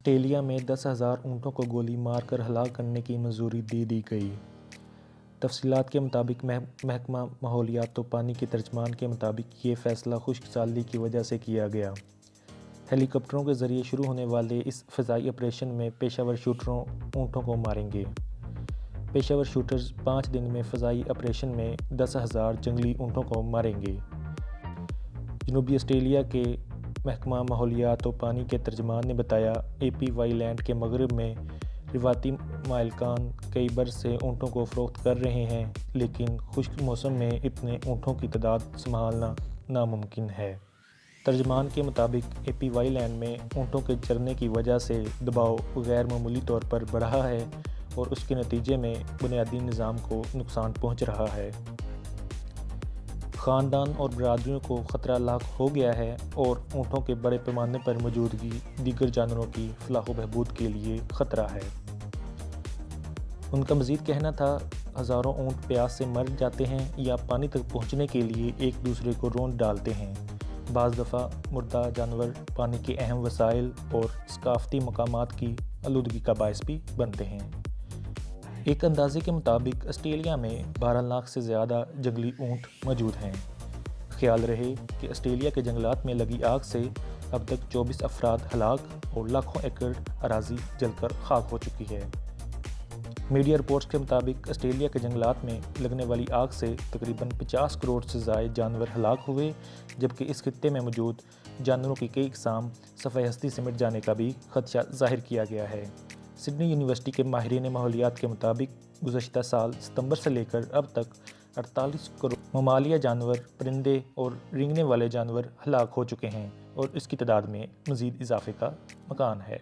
Australia में 10,000 ऊँटों को गोली मारकर हलाक करने की मंजूरी दे दी गई। तफसीलात के मुताबिक महकमा माहौलियात व पानी के तर्जमान के मुताबिक ये फ़ैसला खुश्क साली की वजह से किया गया। हेलीकॉप्टरों के ज़रिए शुरू होने वाले इस फ़िज़ाई ऑपरेशन में पेशावर शूटरों ऊँटों को मारेंगे। पेशावर शूटर्स 5 दिन में फ़िज़ाई ऑपरेशन में 10,000 जंगली ऊँटों को मारेंगे। जनूबी ऑस्ट्रेलिया के महकमा माहौलियात व पानी के तर्जमान ने बताया, APY लैंड के मगरब में रिवायती मालिकान कई बरस से ऊँटों को फ़रोख्त कर रहे हैं, लेकिन खुश्क मौसम में इतने ऊँटों की तादाद संभालना नामुमकिन है। तर्जमान के मुताबिक APY लैंड में ऊँटों के चरने की वजह से दबाव गैर मामूली तौर पर बढ़ा है और उसके नतीजे में बुनियादी निज़ाम को नुकसान पहुँच रहा है। ख़ानदान और बरादरियों को ख़तरा लाक हो गया है और ऊँटों के बड़े पैमाने पर मौजूदगी दीगर जानवरों की फलाह व बहबूद के लिए ख़तरा है। उनका मज़ीद कहना था, हज़ारों ऊँट प्यास से मर जाते हैं या पानी तक पहुँचने के लिए एक दूसरे को रौंद डालते हैं। बाज़ दफ़ा मुर्दा जानवर पानी के अहम वसाइल और सकाफ़ती मकामात की आलूदगी का बायस भी बनते हैं। एक अंदाज़े के मुताबिक ऑस्ट्रेलिया में 12 लाख से ज़्यादा जंगली ऊँट मौजूद हैं। ख्याल रहे कि ऑस्ट्रेलिया के जंगलात में लगी आग से अब तक 24 अफराद हलाक और लाखों एकड़ अराज़ी जलकर खाक हो चुकी है। मीडिया रिपोर्ट्स के मुताबिक ऑस्ट्रेलिया के जंगलात में लगने वाली आग से तकरीबन 50 करोड़ से ज़ायद जानवर हलाक हुए, जबकि इस खित्ते में मौजूद जानवरों की कई अक़साम सफ़े हस्ती से मिट जाने का भी खदशा ज़ाहिर किया गया है। सिडनी यूनिवर्सिटी के माहिरीन माहौलियात के मुताबिक गुज़श्ता साल सितंबर से लेकर अब तक 48 करोड़ ममालिया जानवर, परिंदे और रेंगने वाले जानवर हलाक हो चुके हैं और इसकी तादाद में मज़ीद इजाफे का इम्कान है।